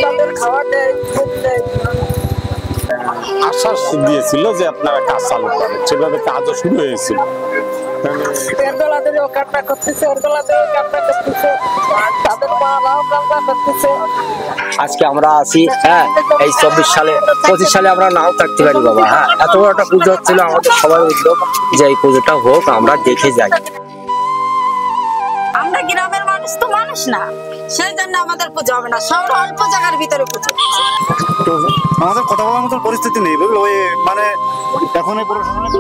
তাদের খাওয়া দেয়, খুব দেয়। আশ্বাস দিয়েছিল যে আপনারা কাজ চালু করেন, সেভাবে কাজও শুরু হয়েছিল। এর গলাতেও কান্না করতেছে, ওর গলাতেও কান্না করতেছে, তাদের মারাও কান্না করতেছে। আজকে আমরা আছি, হ্যাঁ, এই 24 সালে 25 সালে আমরা নাও থাকতে পারি বাবা। হ্যাঁ, এত বড় একটা পুজো হচ্ছিল, আমাদের সবাই উদ্যোগ যে এই পুজোটা হোক, আমরা দেখে যাই। আমরা গ্রামের মানুষ তো মানুষ না, সেই জন্য আমাদের পুজো হবে না, সব অল্প জায়গার ভিতরে পুজো। তো আমাদের কথা বলার মতো পরিস্থিতি নেই, বুঝলো? ওই মানে এখন এই প্রশাসনের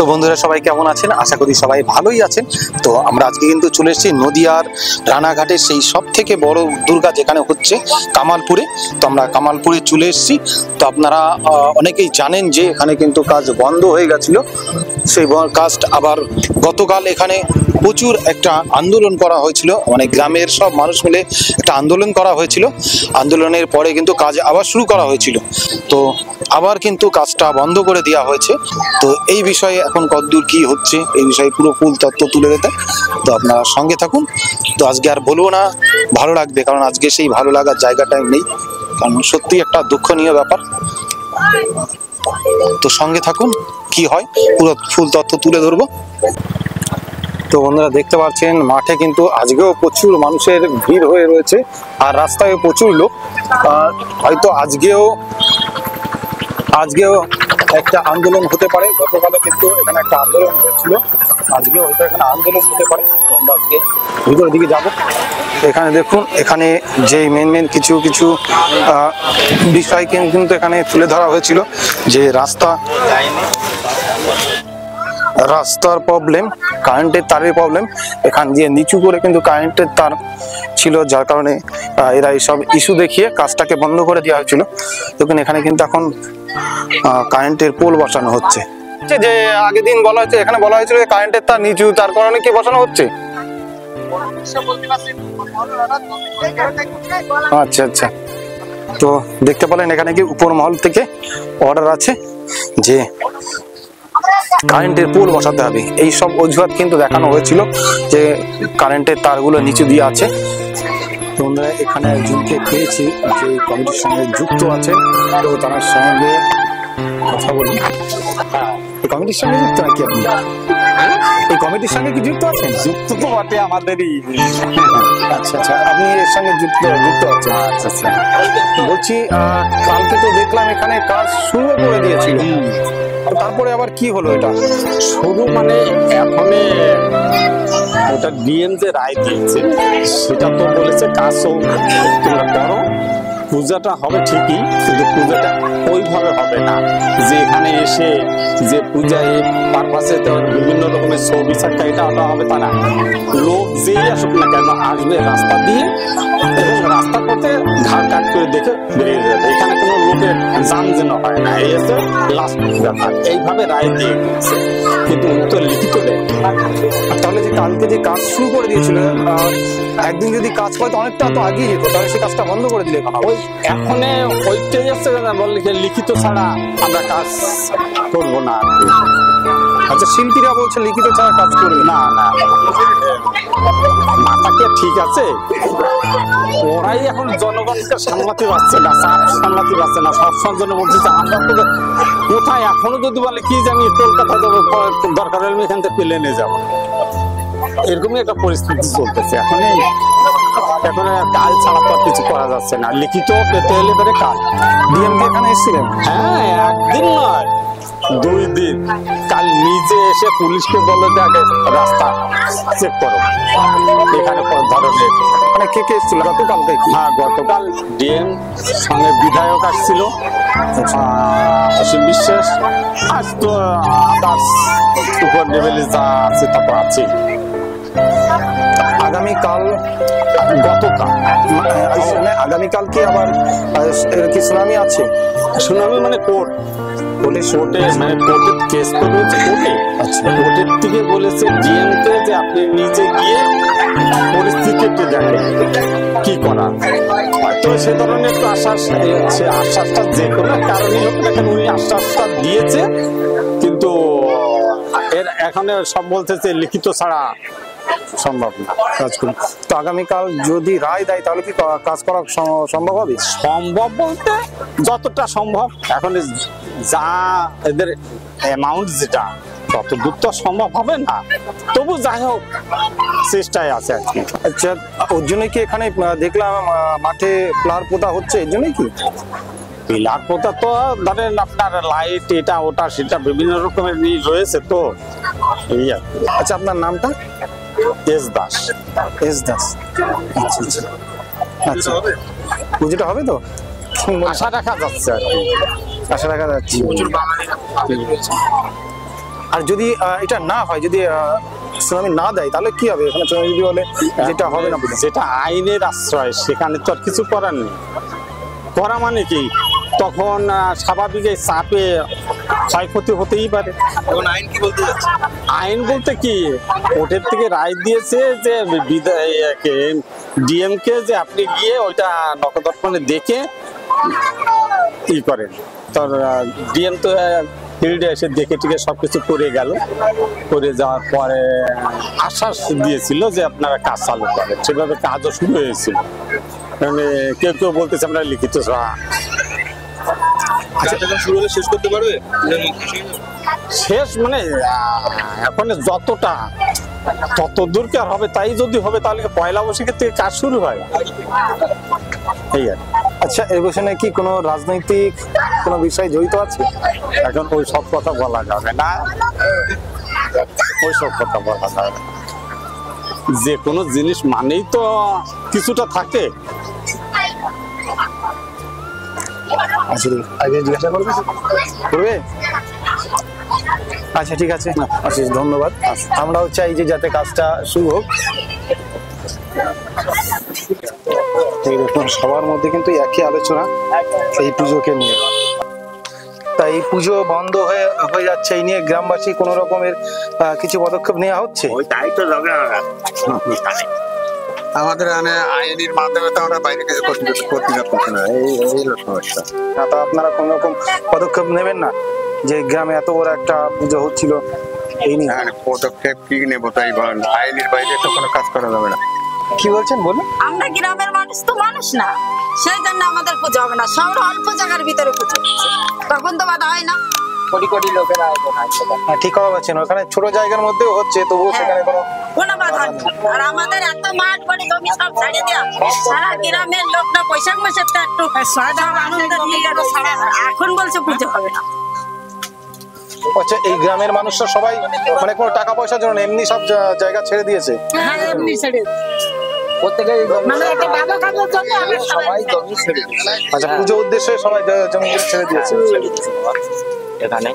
তো বন্ধুরা সবাই কেমন আছেন? আশা করি সবাই ভালোই আছেন। তো আমরা আজকে কিন্তু চলে এসেছি নদিয়ার রানাঘাটের সেই সব থেকে বড় দুর্গা যেখানে হচ্ছে কামালপুরে। তো আমরা কামালপুরে চলে এসেছি। তো আপনারা অনেকেই জানেন যে এখানে কিন্তু কাজ বন্ধ হয়ে গেছিল, সেই কাজটা আবার গতকাল এখানে প্রচুর একটা আন্দোলন করা হয়েছিল, মানে গ্রামের সব মানুষ মিলে একটা আন্দোলন করা হয়েছিল। আন্দোলনের পরে কিন্তু কাজ আবার শুরু করা হয়েছিল, তো আবার কিন্তু কাজটা বন্ধ করে দেওয়া হয়েছে। তো এই বিষয়ে এখন কতদূর কি হচ্ছে এই বিষয়ে পুরো ফুল তথ্য তুলে দিতে, তো আপনারা সঙ্গে থাকুন। তো আজকে আর বলবো না, ভালো লাগবে, কারণ আজকে সেই ভালো লাগার জায়গাটাই নেই, কারণ সত্যি একটা দুঃখনীয় ব্যাপার। তো সঙ্গে থাকুন, কি হয় পুরো ফুল তথ্য তুলে ধরবো। তো বন্ধুরা দেখতে পাচ্ছেন মাঠে কিন্তু আজকেও প্রচুর মানুষের ভিড় হয়ে রয়েছে, আর রাস্তায় প্রচুর লোক। হয়তো আজকেও একটা আন্দোলন হতে পারে, গতকালে কিন্তু এখানে একটা আন্দোলন হয়েছিল, আজকেও হয়তো এখানে আন্দোলন হতে পারে। আমরা আজকে ভিতরের দিকে যাব। এখানে দেখুন, এখানে যে মেন কিছু বিষয় কিন্তু এখানে তুলে ধরা হয়েছিল, যে রাস্তার প্রবলেম, কারেন্টের তারের প্রবলেম। এখান দিয়ে নিচু করে কিন্তু কারেন্টের তার ছিল, যার কারণে এরা এইসব ইস্যু দেখিয়ে কাজটাকে বন্ধ করে দেওয়া হয়েছিল। দেখুন এখানে কিন্তু এখন কারেন্টের পোল বসানো হচ্ছে। যে আগের দিন বলা হয়েছে, এখানে বলা হয়েছিল কারেন্টের তার নিচু, তার কারণে কি বসানো হচ্ছে? আচ্ছা আচ্ছা। তো দেখতে পেলেন এখানে কি উপর মহল থেকে অর্ডার আছে যে কারেন্টের পোল বসাতে হবে। এই সব অজুহাত কিন্তু দেখানো হয়েছিল যে কারেন্টের তারগুলো নিচু দিয়ে আছে। তোমরা এখানে একজনকে পেয়েছি যে কমিটির সঙ্গে যুক্ত আছে, তো তার সঙ্গে কথা বলি। এই কমিটির সঙ্গে যুক্ত নাকি আপনি? এই কমিটির সঙ্গে কি যুক্ত আছেন? যুক্ত তো বটে আমাদেরই। আচ্ছা আচ্ছা, আপনি এর সঙ্গে যুক্ত আছেন। আচ্ছা আচ্ছা। বলছি কালকে তো দেখলাম এখানে কাজ শুরু করে দিয়েছিল, তারপরে আবার কি হলো? এটা শুরু মানে এখন ওটা ডিএম যে রায় দিয়েছে সেটা তো বলেছে কাজ তোমরা করো, পূজাটা হবে ঠিকই, কিন্তু পূজাটা ওইভাবে হবে না যে এখানে এসে যে পূজায় পারপাসে বিভিন্ন রকমের ছবি ছাড়া এটা ওটা হবে তা না। লোক যেই আসুক না কেন আসবে রাস্তা দিয়ে, এবং রাস্তার পথে ঘাট কাট করে দেখে বেরিয়ে যাবে। এখানে কোনো লোকের জাম যেন হয় না, এই হচ্ছে লাস্ট ব্যাপার। এইভাবে রায় দিয়ে দিয়েছে, কিন্তু উত্তর লিখিত দেয়। তাহলে যে কালকে যে কাজ শুরু করে দিয়েছিল, একদিন যদি কাজ হয় তো অনেকটা তো আগিয়ে যেত, তাহলে সে কাজটা বন্ধ করে দিলে ওই এখন ওইটাই যাচ্ছে না, বললে লিখিত ছাড়া আমরা কাজ করবো না। আচ্ছা, শিল্পীরা বলছে লিখিত ছাড়া কাজ করবে না। না, মাথাকে ঠিক আছে, ওরাই এখন জনগণকে সামলাতে পারছে না, সামলাতে পারছে না। সবসময় জন্য বলছে যে আমরা তো কোথায় এখনো যদি বলে কি জানি কলকাতা যাবো, দরকার হলে এখান থেকে প্লেনে যাবো, এরকমই একটা পরিস্থিতি চলতেছে এখন। এখন কাল ছাড়া তো কিছু করা যাচ্ছে না, লিখিত পেতে এলে পরে কাল। ডিএম এখানে এসেছিলেন? হ্যাঁ, একদিন নয়, 2 দিন কাল নিজে এসে পুলিশকে বললো যে আগে রাস্তা চেক করো এখানে কোন ধরনের মানে কে কে এসেছিল গতকালকে? হ্যাঁ গতকাল ডিএম সঙ্গে বিধায়ক আসছিল অসীম বিশ্বাস, আজ তো আদার্স উপর লেভেলে যা আছে তা তো আছে। আগামীকাল গতকাল আগামীকাল কি আবার কি সুনামি আছে? সুনামি মানে কোর্ট কোর্টে মানে কোর্টের কেস তো রয়েছে কোর্টে। আচ্ছা কোর্টের থেকে বলেছে ডিএম কে যে আপনি নিজে গিয়ে পরিস্থিতি একটু দেখেন কি করা। তো সে ধরনের একটু আশ্বাস, সে আশ্বাসটা যে কোনো কারণে হোক না কেন উনি আশ্বাসটা দিয়েছে, কিন্তু এর এখন সব বলতেছে লিখিত ছাড়া সম্ভব না কাজ করুন। তো আগামীকাল যদি রায় দেয় তাহলে কি কাজ করা সম্ভব হবে? সম্ভব বলতে যতটা সম্ভব, এখন যা এদের অ্যামাউন্ট যেটা তত দূর তো সম্ভব হবে না, তবু যাই হোক চেষ্টায় আছে আর কি। আচ্ছা ওর জন্য কি এখানে দেখলাম মাঠে প্লার পোতা হচ্ছে, এর জন্য কি? পিলার পোতা তো ধরেন আপনার লাইট এটা ওটা সেটা বিভিন্ন রকমের নিয়ে রয়েছে তো এই আর কি। আচ্ছা আপনার নামটা? এস দাস। এস দাস। আচ্ছা আচ্ছা আচ্ছা পুজোটা হবে তো? আশা রাখা যাচ্ছে আর কি, আশা রাখা যাচ্ছে। আর যদি এটা না হয়, যদি সুনামি না দেয় তাহলে কি হবে? এখানে যদি বলে যেটা হবে না, যেটা আইনের আশ্রয় সেখানে তো আর কিছু করার নেই। করা মানে কি তখন স্বাভাবিক চাপে ক্ষয়ক্ষতি হতেই পারে। এখন আইন কি বলতে যাচ্ছে? আইন বলতে কি কোর্টের থেকে রায় দিয়েছে যে ডিএম কে যে আপনি গিয়ে ওইটা নখদর্পণে দেখে ই করেন। তো ডিএম তো ফিল্ডে এসে দেখে টিকে সবকিছু করে গেল, করে যাওয়ার পরে আশ্বাস দিয়েছিল যে আপনারা কাজ চালু করেন, সেভাবে কাজও শুরু হয়েছিল। মানে কেউ কেউ বলতেছে আমরা লিখিত শুরু হলে শেষ করতে পারবে? শেষ মানে এখন যতটা তত দূর কি আর হবে? তাই যদি হবে তাহলে পয়লা বৈশাখের থেকে কাজ শুরু হয় এই আর। আচ্ছা এর পেছনে কি কোনো রাজনৈতিক কোনো বিষয় জড়িত আছে? এখন ওই সব কথা বলা যাবে না, ওই সব কথা বলা যাবে না। যে কোনো জিনিস মানেই তো কিছুটা থাকে। আগে জিজ্ঞাসা করবে? আচ্ছা ঠিক আছে, আশিস ধন্যবাদ। আমরাও চাই যে যাতে কাজটা শুরু হোক। সবার মধ্যে কিন্তু একই আলোচনা এই পুজোকে নিয়ে। তাই পুজো বন্ধ হয়ে যাচ্ছে, এই নিয়ে গ্রামবাসী কোন রকমের কিছু পদক্ষেপ নেওয়া হচ্ছে? আমাদের আইনের মাধ্যমে তো আমরা বাইরে কিছু করতে পারছি না, এই হলো সমস্যা। তা আপনারা কোন রকম পদক্ষেপ নেবেন না যে গ্রামে এত বড় একটা পুজো হচ্ছিল এই নিয়ে? পদক্ষেপ কি নেবো তাই বলেন, আইনের বাইরে তো কোনো কাজ করা যাবে না। কি বলছেন বলুন? আমরা গ্রামের মানুষ তো মানুষ না, সেই জন্য আমাদের পুজো হবে না। শহর অল্প জায়গার ভিতরে পুজো হচ্ছে, তখন তো বাধা হয় না। কোটি কোটি লোকের আয়োজন আছে। ঠিক কথা বলছেন, ওখানে ছোট জায়গার মধ্যেও হচ্ছে, তবুও সেখানে কোনো বাধা নেই। আর আমাদের এত মাঠ বাড়ি জমি সব ছাড়িয়ে দেওয়া, সারা গ্রামের লোকটা বৈশাখ মাসে একটু আনন্দ নিয়ে গেল, এখন বলছে পুজো হবে না। আচ্ছা এই গ্রামের মানুষরা সবাই মানে কোনো টাকা পয়সার জন্য এমনি সব জায়গা ছেড়ে দিয়েছে? হ্যাঁ এমনি ছেড়ে প্রত্যেকেই মানে একটা ভালো কাজের জন্য আমরা সবাই জমি ছেড়ে দিয়েছে। আচ্ছা পুজো উদ্দেশ্যে সবাই জমি ছেড়ে দিয়েছে। এখানে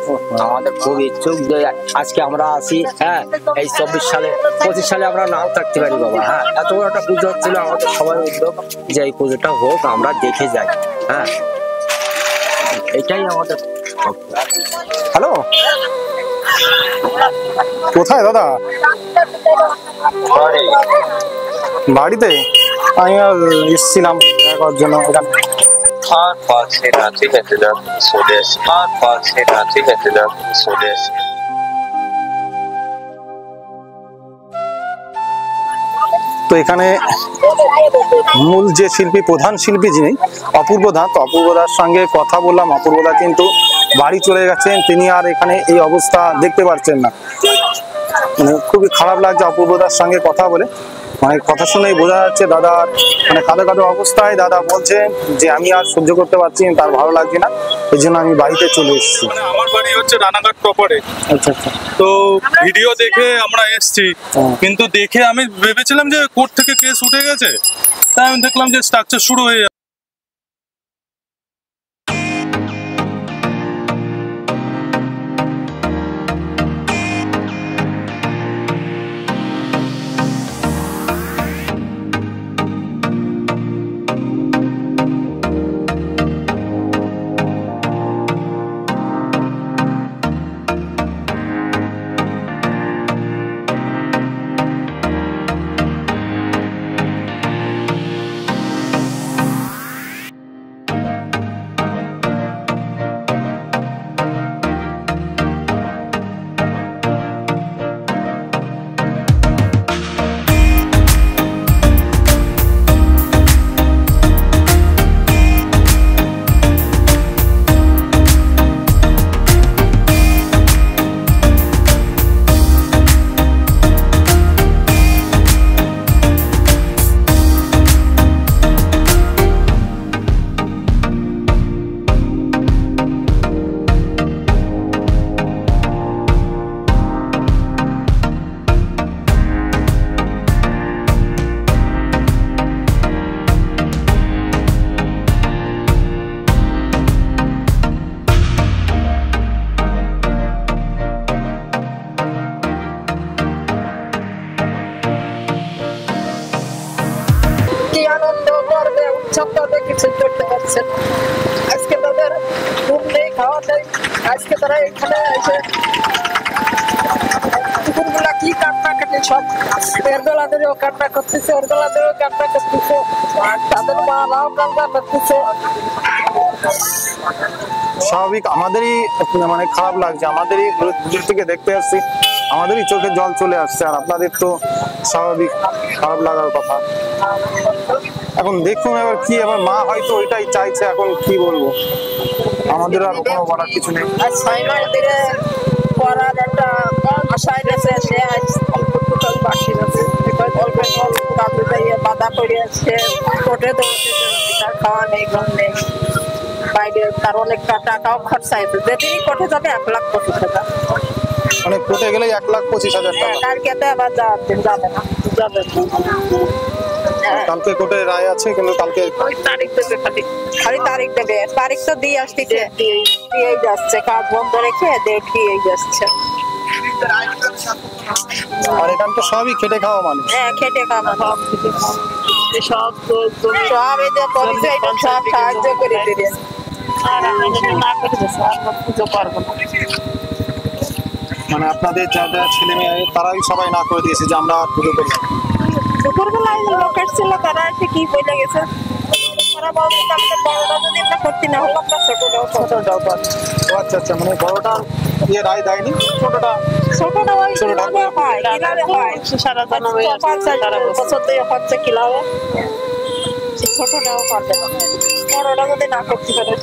আমাদের খুব ইচ্ছুক যে আজকে আমরা আসি, হ্যাঁ এই 25 সালে আমরা নাও থাকতে পারি বাবা। হ্যাঁ এত বড় একটা পুজো হচ্ছিল, আমাদের সবাই উদ্যোগ যে এই পুজোটা হোক, আমরা দেখে যাই। হ্যাঁ এটাই আমাদের। হ্যালো কোথায় দাদা? বাড়িতে আমি এসেছিলাম দেখার জন্য। তো এখানে মূল যে শিল্পী, প্রধান শিল্পী যিনি অপূর্ব দা, তো অপূর্ব দার সঙ্গে কথা বললাম। অপূর্ব দা কিন্তু বাড়ি চলে গেছেন, তিনি আর এখানে এই অবস্থা দেখতে পাচ্ছেন না। মানে খুবই খারাপ লাগছে অপূর্ব দার সঙ্গে কথা বলে। মানে কথা শুনেই বোঝা যাচ্ছে দাদা মানে কাঁদো কাঁদো অবস্থায় দাদা বলছেন যে আমি আর সহ্য করতে পারছি না, তার ভালো লাগছে না। এই জন্য আমি বাড়িতে চলে এসেছি। মানে আমার বাড়ি হচ্ছে রানাঘাট প্রপারে। আচ্ছা আচ্ছা। তো ভিডিও দেখে আমরা এসেছি, কিন্তু দেখে আমি ভেবেছিলাম যে কোর্ট থেকে কেস উঠে গেছে, তাই আমি দেখলাম যে স্ট্রাকচার শুরু হয়ে যাচ্ছে। কি আনন্দ করবে, উৎসব তাদের কিছু করতে পারছে না। আজকে তাদের ঘুম নেই, খাওয়া নেই। আজকে তারা এখানে এসে কুকুরগুলা কি কান্নাকাটি সব, এর গলাদেরও কান্না করতেছে, ওর গলাদেরও কান্না করতেছে, তাদের মারাও কান্না করতেছে। স্বাভাবিক আমাদেরই মানে খারাপ লাগছে, আমাদেরই দূর থেকে দেখতে আসছি, আমাদেরই চোখে জল চলে আসছে, আর আপনাদের তো স্বাভাবিক খারাপ লাগার কথা। এখন দেখুন এবার কি, আমার মা হয়তো ওইটাই চাইছে, এখন কি বলবো, আমাদের আর কোনো বলার কিছু নেই। আর 6 মাস ধরে পড়ার একটা আশায় গেছে, সে আজ বাকি আছে, অল্প বাধা পড়ে আসছে, কোর্টে তো তার খাওয়া নেই, ঘুম নেই, বাইরে তার অনেকটা টাকাও খরচা হয়েছে। যেদিনই কোর্টে যাবে 1,25,000 মানে কোর্টে গেলে 1,25,000 টাকা। কালকে তো আবার যাবে না, যাবে কালকে কোর্টে রায় আছে, কিন্তু কালকে ওই তারিখ দেবে, খালি তারিখ দেবে, তারিখ তো দিয়ে আসতেছে, দিয়েই যাচ্ছে, কাজ বন্ধ রেখে ডেট দিয়েই যাচ্ছে। আর এখান তো সবই খেটে খাওয়া মানুষ। হ্যাঁ, খেটে খাওয়া সব খেটে খাওয়া। সব সব এই যে পরিচয় সব সাহায্য করে দিবে, আর আমি যদি না করে দিই আমরা পুজো করবো না। মানে আপনাদের যারা ছেলে মেয়ে তারাই সবাই না করে দিয়েছে যে আমরা পুজো করি। দুপুরবেলায় লোক এসেছিল, তারা এসে কি বলে গেছে, তারা বলছে আমাদের বড়রা যদি আমরা করতে না হলাম না ছোটটাও করবো। আচ্ছা আচ্ছা, মানে বড়টা রায় দেয়নি, ছোটটা ওই কিভাবে হয়, কিভাবে হয় সারা বছর দিয়ে হচ্ছে কিভাবে, ছোটটাও করবে না, বড়রা যদি না করতে পারে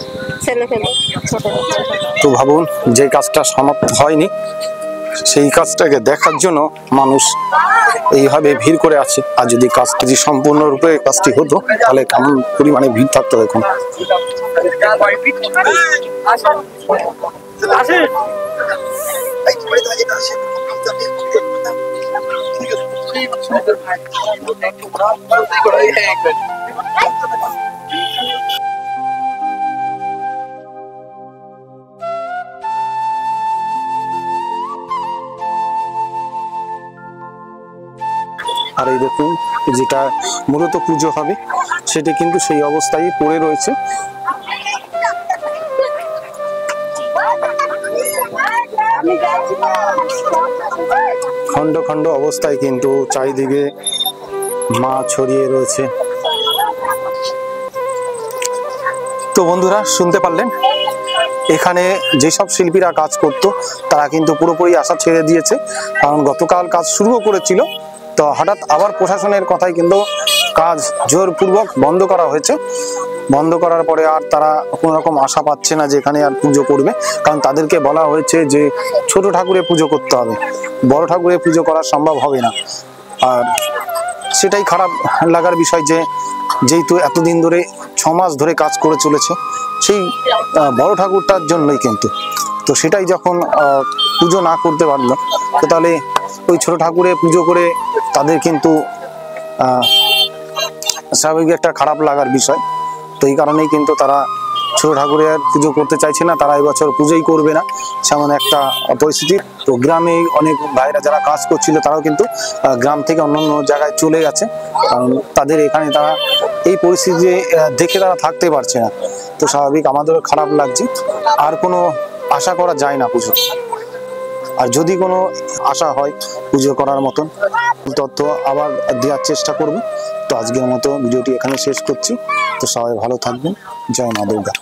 ছেলে ফেলে ছোটটা। তো ভাবুন, যে কাজটা সমাপ্ত হয়নি সেই কাজটাকে দেখার জন্য মানুষ এইভাবে ভিড় করে আছে। আর যদি কাজটি সম্পূর্ণরূপে কাজটি হতো তাহলে কেমন পরিমাণে ভিড় থাকতো দেখুন। আর এই দেখুন, যেটা মূলত পুজো হবে সেটা কিন্তু সেই অবস্থায় পড়ে রয়েছে। খন্ড খন্ড অবস্থায় কিন্তু চারিদিকে মা ছড়িয়ে রয়েছে। তো বন্ধুরা, শুনতে পারলেন, এখানে যেসব শিল্পীরা কাজ করতো তারা কিন্তু পুরোপুরি আশা ছেড়ে দিয়েছে, কারণ গতকাল কাজ শুরুও করেছিল, তো হঠাৎ আবার প্রশাসনের কথায় কিন্তু কাজ জোরপূর্বক বন্ধ করা হয়েছে। বন্ধ করার পরে আর তারা কোনো রকম আশা পাচ্ছে না যে এখানে আর পুজো করবে, কারণ তাদেরকে বলা হয়েছে যে ছোট ঠাকুরে পুজো করতে হবে, বড় ঠাকুরে পুজো করা সম্ভব হবে না। আর সেটাই খারাপ লাগার বিষয় যে যেহেতু এতদিন ধরে 6 মাস ধরে কাজ করে চলেছে, সেই বড় ঠাকুরটার জন্যই কিন্তু। তো সেটাই যখন পুজো না করতে পারলো, তো তাহলে ওই ছোট ঠাকুরে পুজো করে তাদের কিন্তু স্বাভাবিক একটা খারাপ লাগার বিষয়। তো এই কারণেই কিন্তু তারা ছোট ঠাকুরে আর পুজো করতে চাইছে না, তারা এবছর পুজোই করবে না, সেমন একটা পরিস্থিতি। তো গ্রামে অনেক ভাইরা যারা কাজ করছিল তারাও কিন্তু গ্রাম থেকে অন্যান্য জায়গায় চলে গেছে, কারণ তাদের এখানে তারা এই পরিস্থিতি দেখে তারা থাকতে পারছে না। তো স্বাভাবিক আমাদেরও খারাপ লাগছে। আর কোনো আশা করা যায় না পুজো, আর যদি কোনো আশা হয় পুজো করার মতন তথ্য আবার দেওয়ার চেষ্টা করব। তো আজকের মতো ভিডিওটি এখানে শেষ করছি। তো সবাই ভালো থাকবেন। জয় মা দুর্গা।